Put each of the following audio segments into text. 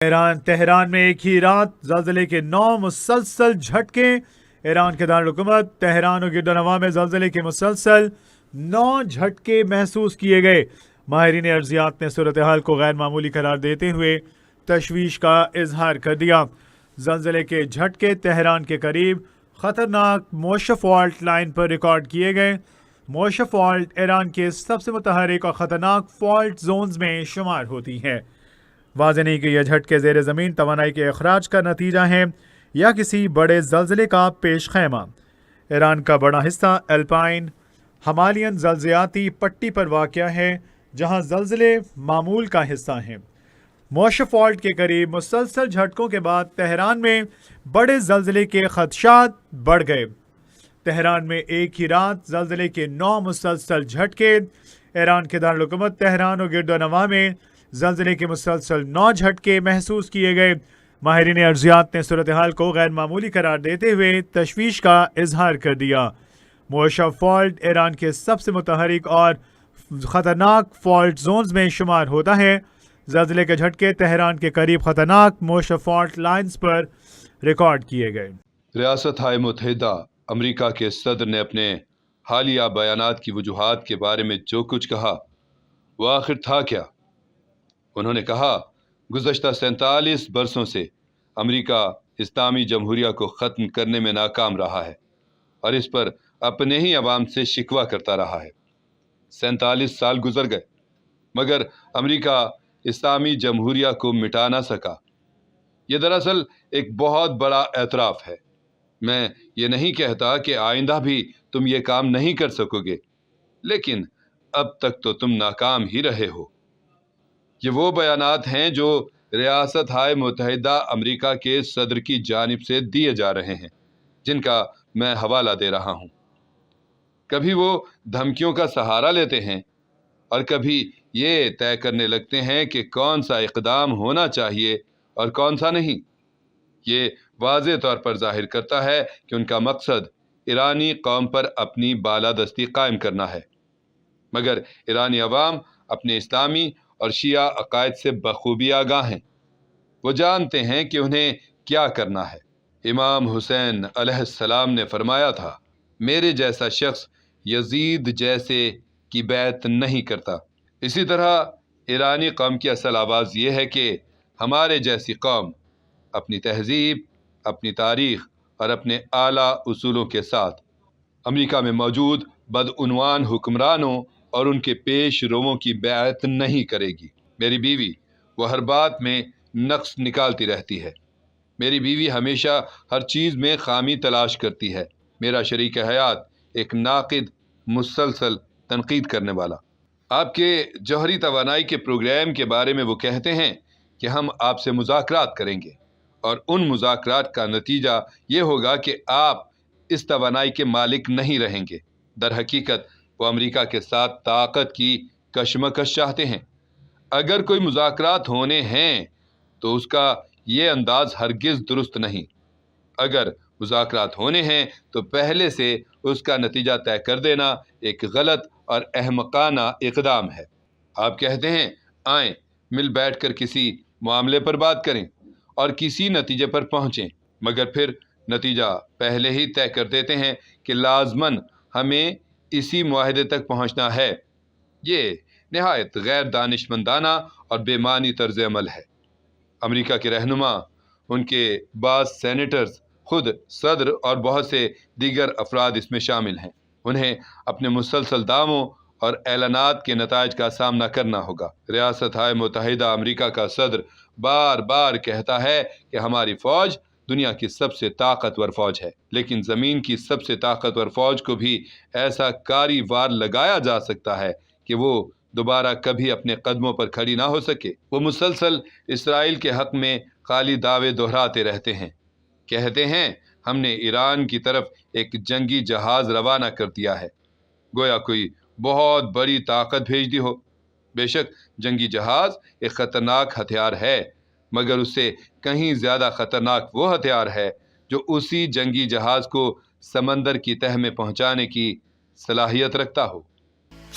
Tehran में एक ही रात ज़लज़ले के 9 मुसलसल झटके। ईरान के दारुल-हुकूमत तेहरान और गिरदोनवा में ज़लज़ले के मुसलसल 9 झटके महसूस किए गए। माहिरीन अर्जियात ने सूरत हाल को गैर मामूली करार देते हुए तशवीश का इजहार कर दिया। ज़लज़ले के झटके तेहरान के करीब ख़तरनाक मोशा फॉल्ट लाइन पर रिकॉर्ड किए गए। मोशा फॉल्ट ईरान के सबसे मुतहरिक और ख़तरनाक फॉल्ट जोन्स में शुमार होती है। वाज़ेह नहीं कि यह झटके ज़ेर ज़मीन तवानाई के अखराज का नतीजा हैं या किसी बड़े ज़लज़ले का पेश खैमा। ईरान का बड़ा हिस्सा एल्पाइन हिमालयन ज़लज़लाती पट्टी पर वाक़या है, जहाँ ज़लज़ले मामूल का हिस्सा हैं। मोशा फॉल्ट के करीब मुसलसल झटकों के बाद तेहरान में बड़े ज़लज़ले के ख़दशात बढ़ गए। तेहरान में एक ही रात ज़लज़ले के 9 मुसलसल झटके। ईरान के दारुल-हुकूमत तेहरान और गिरदोनवा में ज़लज़ले के मुसलसल 9 झटके महसूस किए गए। माहिरीन अर्जियात ने सूरत हाल को गैर मामूली करार देते हुए तशवीश का इजहार कर दिया। मोशा फॉल्ट ईरान के सबसे मुतहरिक और ख़तरनाक फॉल्ट जोन्स में शुमार होता है। ज़लज़ले के झटके तेहरान के करीब ख़तरनाक मोशा फॉल्ट लाइन्स पर रिकॉर्ड किए गए। रियासत-ए मुत्तहिदा अमरीका के सदर ने अपने हालिया बयानात की वजूहात के बारे में जो कुछ कहा वो आखिर था क्या? उन्होंने कहा, गुज़श्ता 47 बरसों से अमरीका इस्लामी जमहूरिया को ख़त्म करने में नाकाम रहा है और इस पर अपने ही अवाम से शिकवा करता रहा है। 47 साल गुजर गए मगर अमरीका इस्लामी जमहूरिया को मिटा ना सका। ये दरअसल एक बहुत बड़ा एतराफ़ है। मैं ये नहीं कहता कि आइंदा भी तुम ये काम नहीं कर सकोगे, लेकिन अब तक तो तुम नाकाम ही रहे हो। ये वो बयानात हैं जो रियासत-ए मुत्तहिदा अमरीका के सदर की जानिब से दिए जा रहे हैं, जिनका मैं हवाला दे रहा हूँ। कभी वो धमकियों का सहारा लेते हैं और कभी ये तय करने लगते हैं कि कौन सा इक़दाम होना चाहिए और कौन सा नहीं। ये वाज़ेह तौर पर ज़ाहिर करता है कि उनका मकसद ईरानी कौम पर अपनी बालादस्ती कायम करना है, मगर ईरानी अवाम अपने इस्लामी और शिया अकायद से बखूबी आगाह हैं। वो जानते हैं कि उन्हें क्या करना है। इमाम हुसैन अलैहिस्सलाम ने फरमाया था, मेरे जैसा शख्स यजीद जैसे की बैत नहीं करता। इसी तरह ईरानी कौम की असल आवाज़ ये है कि हमारे जैसी कौम अपनी तहजीब, अपनी तारीख़ और अपने आला उसूलों के साथ अमरीका में मौजूद बदउनवान हुक्मरानों और उनके पेश रोवों की बैत नहीं करेगी। मेरी बीवी वो हर बात में नक्स निकालती रहती है। मेरी बीवी हमेशा हर चीज़ में खामी तलाश करती है। मेरा शरीक हयात एक नाक़िद, मुसलसल तनकीद करने वाला। आपके जौहरी तवानाई के प्रोग्राम के बारे में वो कहते हैं कि हम आपसे मुज़ाकरात करेंगे और उन मुज़ाकरात का नतीजा ये होगा कि आप इस तवानाई के मालिक नहीं रहेंगे। दर हकीकत वो अमरीका के साथ ताकत की कशमकश चाहते हैं। अगर कोई मुज़ाकरात होने हैं तो उसका ये अंदाज़ हरगिज़ दुरुस्त नहीं। अगर मुज़ाकरात होने हैं तो पहले से उसका नतीजा तय कर देना एक गलत और अहमकाना इक़दाम है। आप कहते हैं, आएँ मिल बैठ कर किसी मामले पर बात करें और किसी नतीजे पर पहुँचें, मगर फिर नतीजा पहले ही तय कर देते हैं कि लाज़मन हमें इसी मुआहदे तक पहुँचना है। ये नहायत गैर दानिशमंदाना और बेमानी तर्ज़ अमल है। अमरीका के रहनुमा, उनके बाज़ सेनेटर्स, खुद सदर और बहुत से दीगर अफराद इसमें शामिल हैं। उन्हें अपने मुसलसल दावों और ऐलानात के नताइज का सामना करना होगा। रियासत-ए मुत्तहिदा अमरीका का सदर बार बार कहता है कि हमारी फ़ौज दुनिया की सबसे ताकतवर फ़ौज है, लेकिन ज़मीन की सबसे ताकतवर फ़ौज को भी ऐसा कारी वार लगाया जा सकता है कि वो दोबारा कभी अपने कदमों पर खड़ी ना हो सके। वो मुसलसल इसराइल के हक़ में खाली दावे दोहराते रहते हैं। कहते हैं, हमने ईरान की तरफ एक जंगी जहाज़ रवाना कर दिया है, गोया कोई बहुत बड़ी ताकत भेज दी हो। बेशक जंगी जहाज़ एक ख़तरनाक हथियार है, मगर उससे कहीं ज़्यादा ख़तरनाक वो हथियार है जो उसी जंगी जहाज़ को समंदर की तह में पहुँचाने की सलाहियत रखता हो।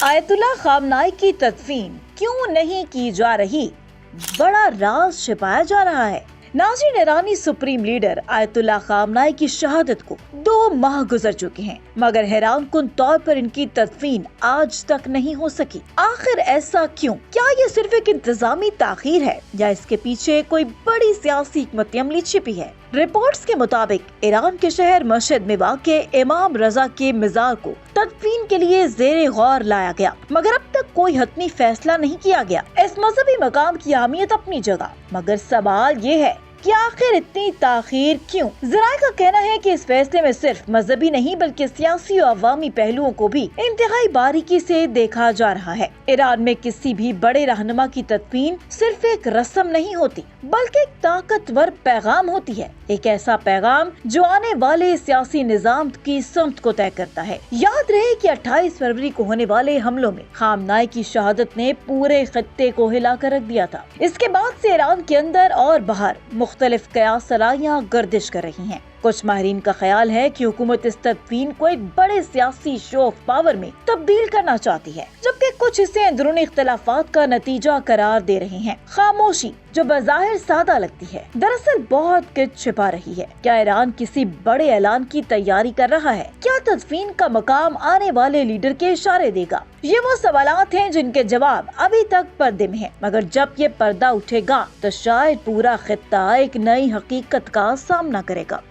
आयतुल्लाह ख़ामनाई की तदफीन क्यों नहीं की जा रही? बड़ा राज छिपाया जा रहा है। नाज़रीन, ईरानी सुप्रीम लीडर आयतुल्लाह खामनाई की शहादत को 2 माह गुजर चुके हैं, मगर हैरानकुन तौर पर इनकी तदफीन आज तक नहीं हो सकी। आखिर ऐसा क्यों? क्या ये सिर्फ एक इंतजामी ताखीर है या इसके पीछे कोई बड़ी सियासी हिकमत अमली छिपी है? रिपोर्ट्स के मुताबिक ईरान के शहर मशहद में वाक़े इमाम रजा के मज़ार को तदफीन के लिए ज़ेरे गौर लाया गया, मगर अब तक कोई हतमी फैसला नहीं किया गया। इस मजहबी मकाम की अहमियत अपनी जगह, मगर सवाल ये है कि आखिर इतनी ताखीर क्यों? ज़राए का कहना है कि इस फैसले में सिर्फ मजहबी नहीं बल्कि सियासी और अवामी पहलुओं को भी इंतहाई बारीकी से देखा जा रहा है। ईरान में किसी भी बड़े रहनुमा की तदफीन सिर्फ एक रस्म नहीं होती, बल्कि एक ताकतवर पैगाम होती है, एक ऐसा पैगाम जो आने वाले सियासी निजाम की समत को तय करता है। याद रहे कि 28 फरवरी को होने वाले हमलों में खामनाई की शहादत ने पूरे खत्ते को हिला कर रख दिया था। इसके बाद से ईरान के अंदर और बाहर मुख्तलिफ कयास सराइयां गर्दिश कर रही हैं। कुछ माहिरीन का ख्याल है कि हुकूमत इस तदफीन को एक बड़े सियासी शो ऑफ पावर में तब्दील करना चाहती है, जबकि कुछ इसे अंदरूनी इख्तलाफात का नतीजा करार दे रहे हैं। खामोशी जो बज़ाहिर सादा लगती है, दरअसल बहुत कुछ छिपा रही है। क्या ईरान किसी बड़े ऐलान की तैयारी कर रहा है? क्या तदफीन का मकाम आने वाले लीडर के इशारे देगा? ये वो सवालात हैं जिनके जवाब अभी तक पर्दे में हैं, मगर जब ये पर्दा उठेगा तो शायद पूरा खित्ता एक नई हकीकत का सामना करेगा।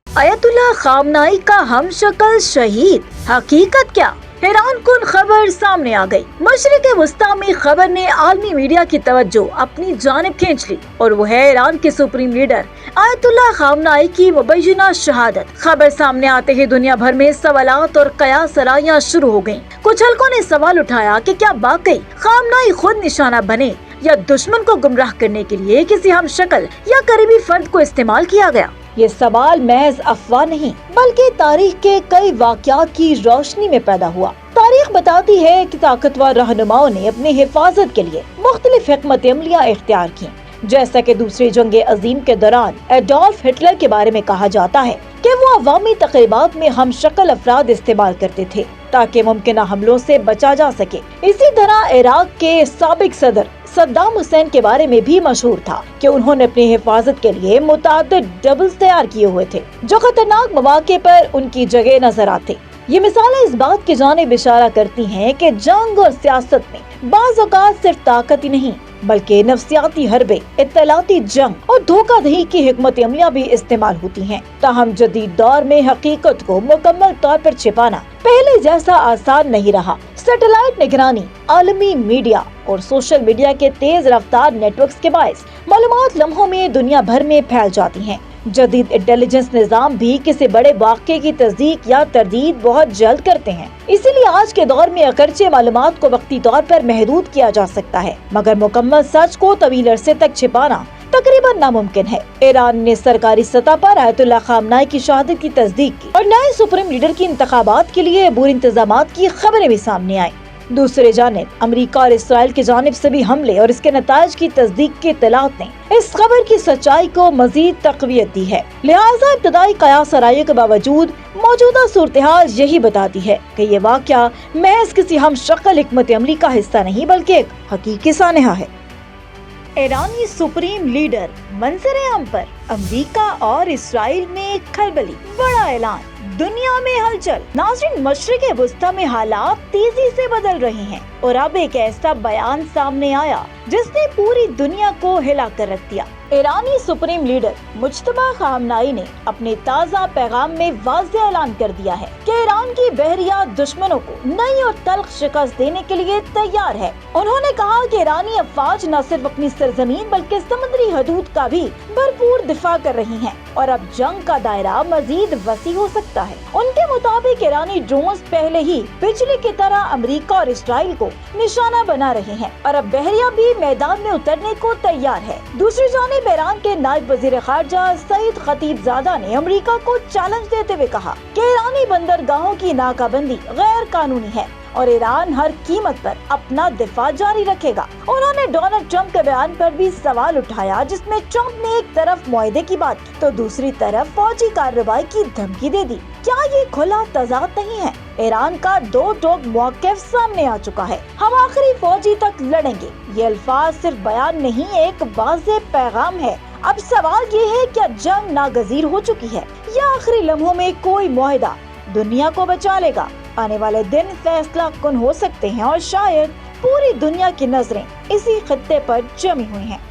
आयतुल्लाह खामनाई का हमशक्ल शहीद, हकीकत क्या? हैरानकुन खबर सामने आ गई। मशरिक़ वस्ता में खबर ने आलमी मीडिया की तवज्जो अपनी जानिब खींच ली, और वो है ईरान के सुप्रीम लीडर आयतुल्लाह खामनाई की मुबैयना शहादत। खबर सामने आते ही दुनिया भर में सवालात और कयास सराइयां शुरू हो गयी। कुछ हलकों ने सवाल उठाया कि क्या वाकई खामनाई खुद निशाना बने या दुश्मन को गुमराह करने के लिए किसी हमशक्ल या करीबी फर्द को इस्तेमाल किया गया। ये सवाल महज अफवाह नहीं बल्कि तारीख के कई वाक़यात की रोशनी में पैदा हुआ। तारीख बताती है कि ताकतवर रहनुमाओं ने अपनी हिफाजत के लिए मुख्तलिफ हिकमत अमलियां इख्तियार की। जैसा कि दूसरी जंग अजीम के दौरान एडोल्फ हिटलर के बारे में कहा जाता है कि वो अवामी तकरीबात में हमशक्ल अफराद इस्तेमाल करते थे ताकि मुमकिन हमलों से बचा जा सके। इसी तरह इराक के साबिक सदर सद्दाम हुसैन के बारे में भी मशहूर था कि उन्होंने अपनी हिफाजत के लिए मुतादिद डबल्स तैयार किए हुए थे जो खतरनाक मौके पर उनकी जगह नजर आते। ये मिसालें इस बात की जानिब इशारा करती हैं कि जंग और सियासत में बाज़ औक़ात सिर्फ ताकत ही नहीं बल्कि नफ्सियाती हरबे, इत्तलाती जंग और धोखाधड़ी की हिकमत अमलियां भी इस्तेमाल होती हैं। ताहम जदीद दौर में हकीकत को मुकम्मल तौर पर छिपाना पहले जैसा आसान नहीं रहा। सैटेलाइट निगरानी, आलमी मीडिया और सोशल मीडिया के तेज रफ्तार नेटवर्क्स के बायस मालूमात लम्हों में दुनिया भर में फैल जाती हैं। जदीद इंटेलिजेंस निज़ाम भी किसी बड़े वाक़े की तस्दीक या तरदीद बहुत जल्द करते हैं। इसीलिए आज के दौर में अगरचे मालूमात को वक्ती तौर पर महदूद किया जा सकता है, मगर मुकम्मल सच को तवील अरसे तक छिपाना तकरीबन नामुमकिन है। ईरान ने सरकारी सतह पर आयतुल्लाह खामनाई की शहादत की तस्दीक की और नए सुप्रीम लीडर की इंतखाबात के लिए अबूरी इंतजामात की खबरें भी सामने आई। दूसरे जानिब अमेरिका और इसराइल की जानिब से भी हमले और इसके नताइज की तस्दीक की इत्तलात ने इस खबर की सच्चाई को मजीद तक़वियत दी है। लिहाजा इब्तदाई कयास सराइयों के बावजूद मौजूदा सूरत हाल यही बताती है कि ये वाक़या महज किसी हमशक्ल हिकमत अमली का हिस्सा नहीं बल्कि एक हकीकी सानहा है। ईरानी सुप्रीम लीडर मंजर-ए-आम पर अमेरिका और इसराइल में खलबली, बड़ा ऐलान, दुनिया में हलचल। नाज़रीन, मशरिक़ वस्ता में हालात तेजी से बदल रहे हैं और अब एक ऐसा बयान सामने आया जिसने पूरी दुनिया को हिला कर रख दिया। ईरानी सुप्रीम लीडर मुज्तबा खामनाई ने अपने ताज़ा पैगाम में वाज़ेह ऐलान कर दिया है कि ईरान की बहरिया दुश्मनों को नई और तल्ख शिकस्त देने के लिए तैयार है। उन्होंने कहा कि ईरानी अफवाज न सिर्फ अपनी सरजमीन बल्कि समुद्री हदूद का भी भरपूर दिफा कर रही हैं और अब जंग का दायरा मजीद वसी हो सकता है। उनके मुताबिक ईरानी ड्रोन्स पहले ही बिजली की तरह अमेरिका और इसराइल को निशाना बना रहे हैं और अब बहरिया भी मैदान में उतरने को तैयार है। दूसरी जानिब ईरान के नायब वजीर खारजा सईद खतीबजादा ने अमेरिका को चैलेंज देते हुए कहा कि ईरानी बंदरगाहों की नाकाबंदी गैर कानूनी है और ईरान हर कीमत पर अपना दिफा जारी रखेगा। उन्होंने डोनाल्ड ट्रंप के बयान पर भी सवाल उठाया जिसमें ट्रंप ने एक तरफ मुआहदे की बात की तो दूसरी तरफ फौजी कार्रवाई की धमकी दे दी। क्या ये खुला तजाद नहीं है? ईरान का दो टोक मौक़िफ़ सामने आ चुका है। हम आखिरी फौजी तक लड़ेंगे, ये अल्फाज सिर्फ बयान नहीं, एक वाज़ेह पैगाम है। अब सवाल ये है, क्या जंग नागजीर हो चुकी है या आखिरी लम्हों में कोई मुआहदा दुनिया को बचा लेगा? आने वाले दिन फैसला कुन हो सकते हैं और शायद पूरी दुनिया की नजरें इसी खित्ते पर जमी हुई हैं।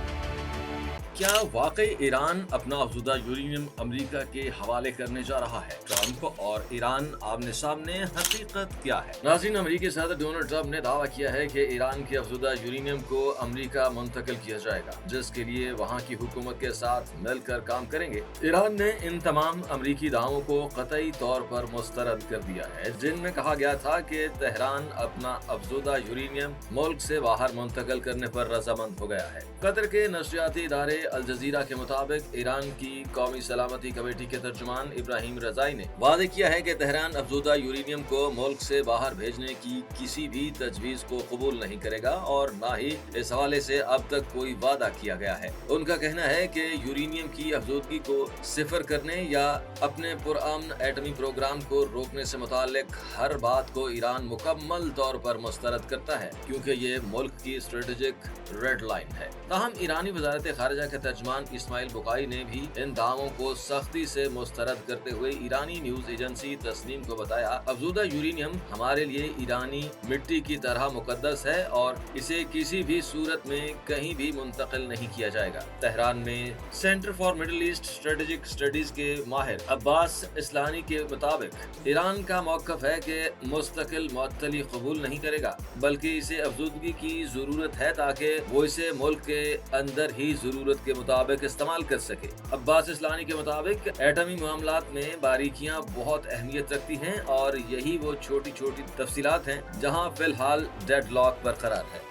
क्या वाकई ईरान अपना अफज़ुदा यूरेनियम अमेरिका के हवाले करने जा रहा है? ट्रंप और ईरान आमने सामने, हकीकत क्या है? नाज़रीन, अमेरिकी सदर डोनाल्ड ट्रंप ने दावा किया है कि ईरान के अफज़ुदा यूरेनियम को अमेरिका मुंतकिल किया जाएगा, जिसके लिए वहाँ की हुकूमत के साथ मिलकर काम करेंगे। ईरान ने इन तमाम अमेरिकी दावों को कतई तौर पर मुस्तरद कर दिया है, जिनमें कहा गया था कि तेहरान अपना अफज़ुदा यूरेनियम मुल्क से बाहर मुंतकिल करने पर रजामंद हो गया है। कतर के नशरियाती इदारे अल जजीरा के मुताबिक ईरान की कौमी सलामती कमेटी के तर्जुमान इब्राहिम रजाई ने वादे किया है कि तेहरान अफज़ुदा यूरेनियम को मुल्क से बाहर भेजने की किसी भी तजवीज को कबूल नहीं करेगा और न ही इस हवाले से अब तक कोई वादा किया गया है। उनका कहना है कि यूरेनियम की अफज़ुदगी को सिफर करने या अपने पुरअमन एटमी प्रोग्राम को रोकने से मुताल्लिक हर बात को ईरान मुकम्मल तौर पर मुस्तरद करता है, क्योंकि ये मुल्क की स्ट्रेटेजिक रेड लाइन है। ताहम ईरानी वज़ारत ख़ारिजा के तर्जुमान इस्माइल बुकाई ने भी इन दावों को सख्ती से मुस्तरद करते हुए ईरानी न्यूज एजेंसी तस्नीम को बताया, अफज़ुदा यूरेनियम हमारे लिए ईरानी मिट्टी की तरह मुकद्दस है और इसे किसी भी सूरत में कहीं भी मुंतकिल नहीं किया जाएगा। तेहरान में centre for middle east strategic studies के माहिर अब्बास इस्लानी के मुताबिक ईरान का मौक़िफ़ है कि मुस्तकिल मुअत्तली कबूल नहीं करेगा, बल्कि इसे अफज़ुदगी की जरूरत है ताकि वो इसे मुल्क के अंदर ही जरूरत के मुताबिक इस्तेमाल कर सके। अब्बास इस्लानी के मुताबिक एटमी मामलात में बारीकियां बहुत अहमियत रखती हैं और यही वो छोटी छोटी तफसीलात हैं जहां फिलहाल डेडलॉक बरकरार है।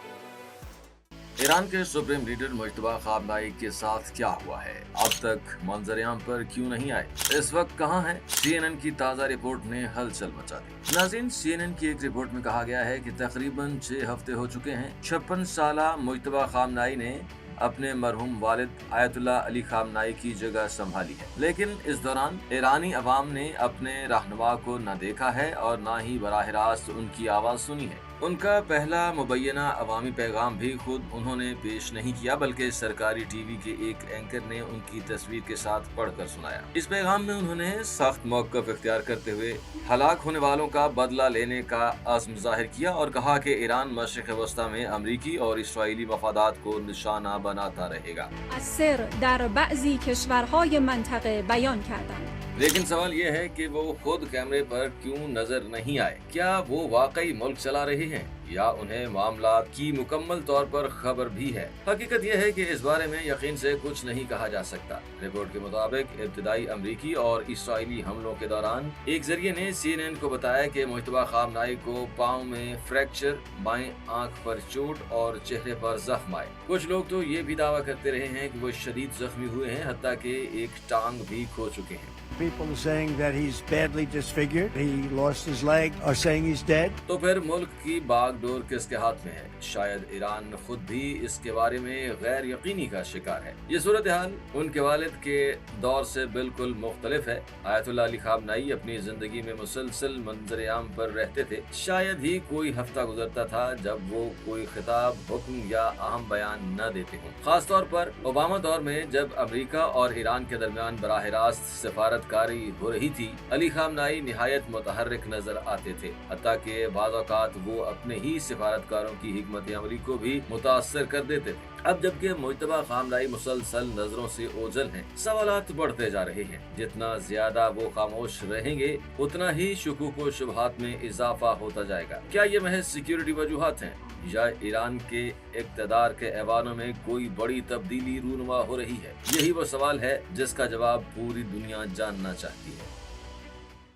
ईरान के सुप्रीम लीडर मुज्तबा खामनाई के साथ क्या हुआ है? अब तक मंजरेआम पर क्यों नहीं आए? इस वक्त कहाँ हैं? CNN की ताज़ा रिपोर्ट ने हलचल मचा दी। नाज़रीन, CNN की एक रिपोर्ट में कहा गया है कि तकरीबन 6 हफ्ते हो चुके हैं 56 साला मुज्तबा खामनाई ने अपने मरहूम वालिद आयतुल्लाह अली खामनाई की जगह संभाली है, लेकिन इस दौरान ईरानी अवाम ने अपने रहनुमा को न देखा है और न ही बराह रास्त उनकी आवाज़ सुनी है। उनका पहला मुबैना अवामी पैगाम भी खुद उन्होंने पेश नहीं किया, बल्कि सरकारी टीवी के एक एंकर ने उनकी तस्वीर के साथ पढ़कर सुनाया। इस पैगाम में उन्होंने सख्त मौक़िफ़ इख्तियार करते हुए हलाक होने वालों का बदला लेने का अज़्म ज़ाहिर किया और कहा कि ईरान मशरिक़ वस्ता में अमरीकी और इसराइली मफादात को निशाना बनाता रहेगा। लेकिन सवाल ये है कि वो खुद कैमरे पर क्यों नजर नहीं आए? क्या वो वाकई मुल्क चला रहे हैं या उन्हें मामलात की मुकम्मल तौर पर खबर भी है? हकीकत यह है कि इस बारे में यकीन से कुछ नहीं कहा जा सकता। रिपोर्ट के मुताबिक इब्तिदाई अमरीकी और इसराइली हमलों के दौरान एक जरिए ने CNN को बताया कि मुज्तबा खामनाई को पाँव में फ्रैक्चर, बाएं आंख पर चोट और चेहरे पर जख्म आए। कुछ लोग तो ये भी दावा करते रहे हैं कि वो शदीद जख्मी हुए हैं, हत्ता कि एक टांग भी खो चुके हैं। People are saying that he's badly disfigured. He lost his leg. Are saying he's dead. तो फिर मुल्क की बागडोर किसके हाथ में है? शायद ईरान खुद भी इसके बारे में गैर यकीनी का शिकार है। ये सूरत हाल उनके वालिद के दौर से बिल्कुल मुख्तलिफ है। आयतुल्लाह अली खामनाई अपनी जिंदगी में मुसलसल मंजरेआम पर रहते थे। शायद ही कोई हफ्ता गुजरता था जब वो कोई खिताब, हुक्म या अहम बयान न देते हों। खास तौर पर ओबामा दौर में जब अमेरिका और ईरान के दरमियान बराह रास्त सिफारतकारी हो रही थी, अली खामनाई निहायत मुतहर्रिक नजर आते थे, हत्ता कि बाज़ औक़ात वो अपने ही सिफारतकारों की हिकमत अमली को भी मुतासर कर देते थे। अब जबकि मुज्तबा खामनाई मुसलसल नजरों से ओझल हैं, सवालात बढ़ते जा रहे हैं। जितना ज्यादा वो खामोश रहेंगे उतना ही शुकूक व शुबहात में इजाफा होता जाएगा। क्या ये महज सिक्योरिटी वजूहात हैं या ईरान के इक़्तिदार के ऐवानों में कोई बड़ी तब्दीली रूनुमा हो रही है? यही वो सवाल है जिसका जवाब पूरी दुनिया जानना चाहती है।